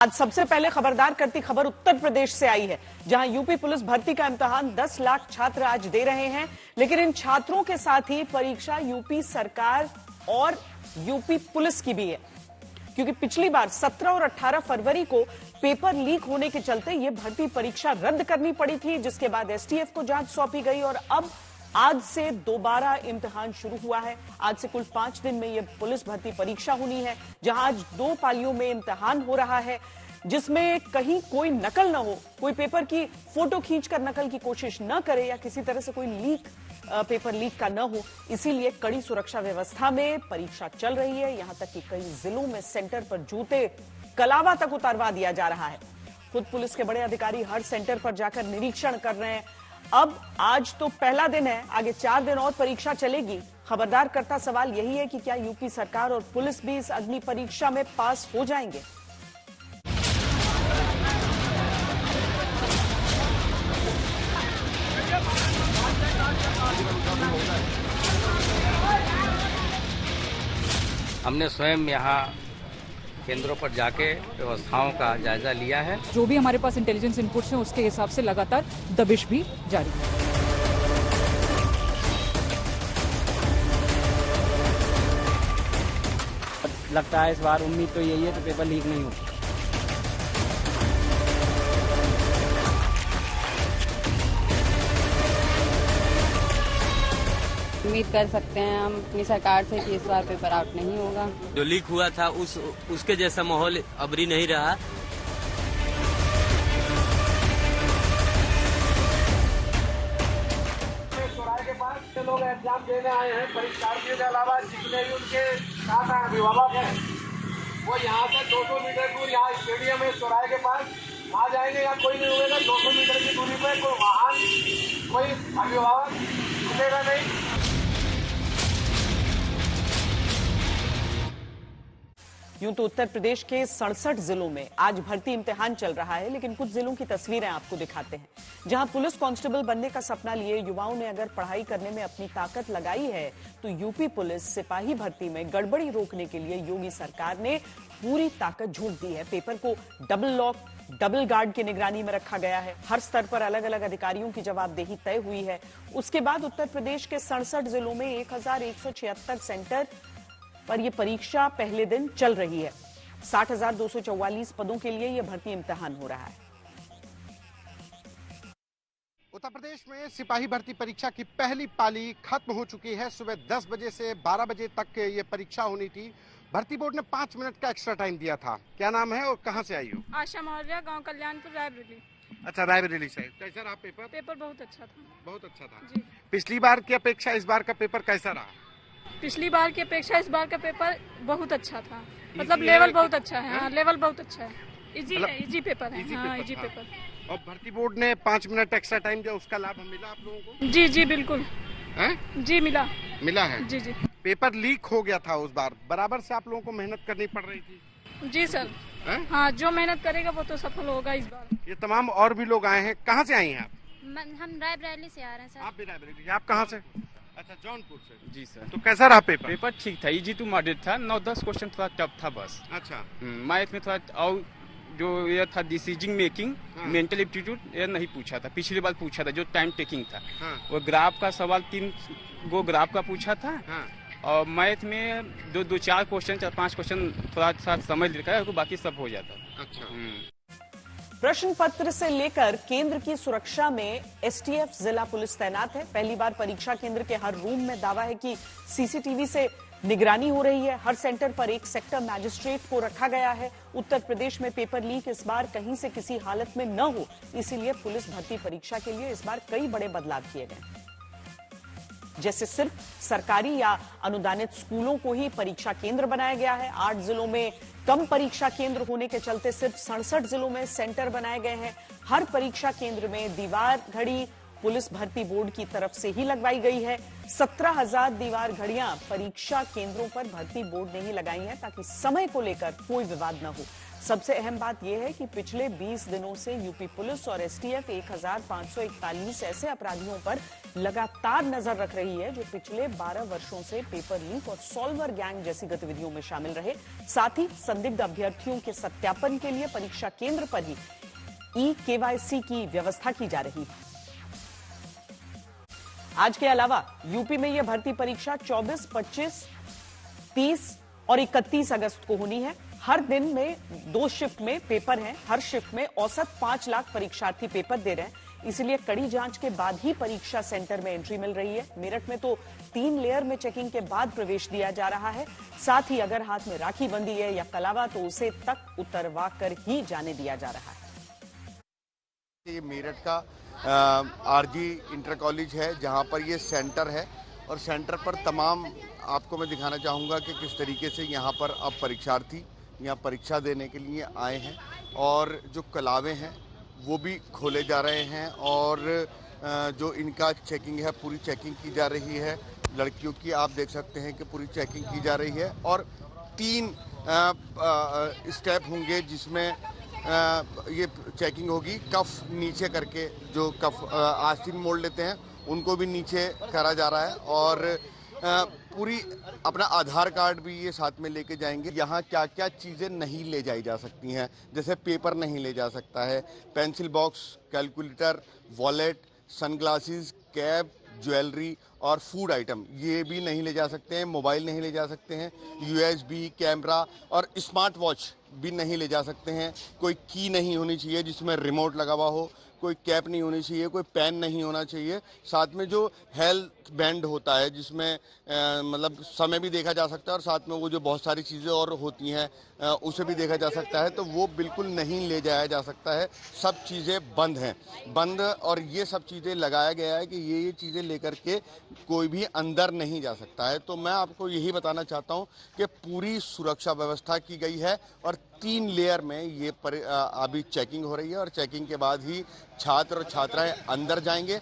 आज सबसे पहले खबरदार करती खबर उत्तर प्रदेश से आई है, जहां यूपी पुलिस भर्ती का इम्तिहान 10 लाख छात्र आज दे रहे हैं। लेकिन इन छात्रों के साथ ही परीक्षा यूपी सरकार और यूपी पुलिस की भी है, क्योंकि पिछली बार 17 और 18 फरवरी को पेपर लीक होने के चलते ये भर्ती परीक्षा रद्द करनी पड़ी थी, जिसके बाद एसटीएफ को जांच सौंपी गई और अब आज से दोबारा इम्तिहान शुरू हुआ है। आज से कुल 5 दिन में यह पुलिस भर्ती परीक्षा होनी है, जहां आज 2 पालियों में इम्तिहान हो रहा है, जिसमें कहीं कोई नकल न हो, कोई पेपर की फोटो खींचकर नकल की कोशिश न करे या किसी तरह से कोई पेपर लीक का न हो। इसीलिए कड़ी सुरक्षा व्यवस्था में परीक्षा चल रही है। यहां तक कि कई जिलों में सेंटर पर जूते कलावा तक उतारवा दिया जा रहा है। खुद पुलिस के बड़े अधिकारी हर सेंटर पर जाकर निरीक्षण कर रहे हैं। अब आज तो पहला दिन है, आगे 4 दिन और परीक्षा चलेगी। खबरदार करता सवाल यही है कि क्या यूपी सरकार और पुलिस भी इस अग्नि परीक्षा में पास हो जाएंगे। हमने स्वयं यहाँ केंद्रों पर जाके व्यवस्थाओं का जायजा लिया है। जो भी हमारे पास इंटेलिजेंस इनपुट्स हैं उसके हिसाब से लगातार दबिश भी जारी है। लगता है इस बार उम्मीद तो यही है कि पेपर लीक नहीं हो। उम्मीद कर सकते हैं हम अपनी सरकार से कि इस बार पेपर आउट नहीं होगा। जो लीक हुआ था उसके जैसा माहौल अबरी नहीं रहा। चौराहे के पास से लोग एग्जाम देने आए हैं, परीक्षार्थियों के अलावा जितने भी उनके साथ अभिभावक हैं वो यहाँ से 200 मीटर दूर यहाँ स्टेडियम है चौराहे के पास आ जाएंगे या कोई नहीं होगा। 200 मीटर की दूरी पर कोई वाहन कोई अभिभावक मिलेगा नहीं। यूं तो उत्तर प्रदेश के 67 जिलों में आज भर्ती इम्तिहान चल रहा है, लेकिन कुछ जिलों की तस्वीरें आपको दिखाते हैं, जहां पुलिस कांस्टेबल बनने का सपना लिए युवाओं ने अगर पढ़ाई करने में अपनी ताकत लगाई है, तो यूपी पुलिस सिपाही भर्ती में गड़बड़ी रोकने के लिए योगी सरकार ने पूरी ताकत झोंक दी है। पेपर को डबल लॉक, डबल गार्ड की निगरानी में रखा गया है। हर स्तर पर अलग अलग अधिकारियों की जवाबदेही तय हुई है। उसके बाद उत्तर प्रदेश के 67 जिलों में 1176 सेंटर पर यह परीक्षा पहले दिन चल रही है। 60,244 पदों के लिए यह भर्ती इम्तिहान हो रहा है। उत्तर प्रदेश में सिपाही भर्ती परीक्षा की पहली पाली खत्म हो चुकी है। सुबह 10 बजे से 12 बजे तक ये परीक्षा होनी थी। भर्ती बोर्ड ने 5 मिनट का एक्स्ट्रा टाइम दिया था। क्या नाम है और कहां से आई हो? आशा मौर्य, गांव कल्याणपुर, रायबरेली। अच्छा, रायबरेली से। कैसा रहा पेपर? पेपर बहुत अच्छा था। बहुत अच्छा था जी। पिछली बार की अपेक्षा इस बार का पेपर कैसा रहा? पिछली बार की अपेक्षा इस बार का पेपर बहुत अच्छा था। मतलब लेवल बहुत अच्छा है। हाँ, लेवल बहुत अच्छा है। इजी है, इजी पेपर है। हाँ, इजी पेपर। और भर्ती बोर्ड ने 5 मिनट एक्स्ट्रा टाइम दिया, उसका लाभ मिला आप लोगों को? जी जी बिल्कुल जी मिला है। जी जी। पेपर लीक हो गया था उस बार, बराबर से आप लोगों को मेहनत करनी पड़ रही थी? जी सर। हाँ, जो मेहनत करेगा वो तो सफल होगा इस बार। ये तमाम और भी लोग आए हैं। कहाँ से आई हैं आप? हम रायबरेली से आ रहे हैं सर। आप भी रायबरेली? आप कहाँ से? अच्छा, जौनपुर से। जी सर। तो कैसा रहा पेपर? पेपर ठीक था, इजी टू मॉडरेट था। 9-10 क्वेश्चन थोड़ा टफ था बस। अच्छा। मैथ में थोड़ा और जो ये था डिसीजन मेकिंग, मेंटल एप्टीट्यूड, ये नहीं पूछा था। पिछली बार पूछा था जो टाइम टेकिंग था। वो ग्राफ का सवाल 3 गो ग्राफ का पूछा था। और मैथ में 2-4 क्वेश्चन, 4-5 क्वेश्चन थोड़ा सा समझ लिखा है, बाकी सब हो जाता। अच्छा। प्रश्न पत्र से लेकर केंद्र की सुरक्षा में एसटीएफ जिला पुलिस तैनात है। पहली बार परीक्षा केंद्र के हर रूम में दावा है कि सीसीटीवी से निगरानी हो रही है। हर सेंटर पर एक सेक्टर मैजिस्ट्रेट को रखा गया है। उत्तर प्रदेश में पेपर लीक इस बार कहीं से किसी हालत में न हो, इसीलिए पुलिस भर्ती परीक्षा के लिए इस बार कई बड़े बदलाव किए गए, जैसे सिर्फ सरकारी या अनुदानित स्कूलों को ही परीक्षा केंद्र बनाया गया है। 8 जिलों में कम परीक्षा केंद्र होने के चलते सिर्फ 67 जिलों में सेंटर बनाए गए हैं। हर परीक्षा केंद्र में दीवार घड़ी पुलिस भर्ती बोर्ड की तरफ से ही लगवाई गई है। 17,000 दीवार घड़ियां परीक्षा केंद्रों पर भर्ती बोर्ड ने ही लगाई हैं, ताकि समय को लेकर कोई विवाद न हो। सबसे अहम बात यह है कि पिछले 20 दिनों से यूपी पुलिस और एसटीएफ 1541 ऐसे अपराधियों पर लगातार नजर रख रही है जो पिछले 12 वर्षों से पेपर लीक और सॉल्वर गैंग जैसी गतिविधियों में शामिल रहे। साथ ही संदिग्ध अभ्यर्थियों के सत्यापन के लिए परीक्षा केंद्र पर ही ई-केवाईसी की व्यवस्था की जा रही है। आज के अलावा यूपी में यह भर्ती परीक्षा 24, 25, 30 और 31 अगस्त को होनी है। हर दिन में 2 शिफ्ट में पेपर हैं। हर शिफ्ट में औसत 5 लाख परीक्षार्थी पेपर दे रहे हैं। इसलिए कड़ी जांच के बाद ही परीक्षा सेंटर में एंट्री मिल रही है। मेरठ में तो 3 लेयर में चेकिंग के बाद प्रवेश दिया जा रहा है। साथ ही अगर हाथ में राखी बंदी है या कलावा तो उसे तक उतरवा कर ही जाने दिया जा रहा है। ये मेरठ का आरजी इंटर कॉलेज है जहां पर ये सेंटर है और सेंटर पर तमाम आपको मैं दिखाना चाहूँगा कि किस तरीके से यहाँ पर अब परीक्षार्थी यहाँ परीक्षा देने के लिए आए हैं और जो कलावे हैं वो भी खोले जा रहे हैं और जो इनका चेकिंग है पूरी चेकिंग की जा रही है। लड़कियों की आप देख सकते हैं कि पूरी चेकिंग की जा रही है और 3 स्टेप होंगे जिसमें ये चेकिंग होगी। कफ नीचे करके जो कफ आस्तीन मोड़ लेते हैं उनको भी नीचे करा जा रहा है और पूरी अपना आधार कार्ड भी ये साथ में लेके जाएंगे। यहाँ क्या क्या चीज़ें नहीं ले जाई जा सकती हैं, जैसे पेपर नहीं ले जा सकता है, pencil box, calculator, wallet, sunglasses, cap, jewellery और फूड आइटम ये भी नहीं ले जा सकते हैं। मोबाइल नहीं ले जा सकते हैं, यूएसबी, कैमरा और स्मार्ट वॉच भी नहीं ले जा सकते हैं। कोई की नहीं होनी चाहिए जिसमें रिमोट लगा हुआ हो, कोई कैप नहीं होनी चाहिए, कोई पेन नहीं होना चाहिए। साथ में जो हेल्थ बैंड होता है जिसमें मतलब समय भी देखा जा सकता है और साथ में वो जो बहुत सारी चीज़ें और होती हैं उसे भी देखा जा सकता है, तो वो बिल्कुल नहीं ले जाया जा सकता है। सब चीज़ें बंद हैं, बंद, और ये सब चीज़ें लगाया गया है कि ये चीज़ें लेकर के कोई भी अंदर नहीं जा सकता है। तो मैं आपको यही बताना चाहता हूँ कि पूरी सुरक्षा व्यवस्था की गई है और 3 लेयर में ये अभी चेकिंग हो रही है और चेकिंग के बाद ही छात्र और छात्राएं अंदर जाएंगे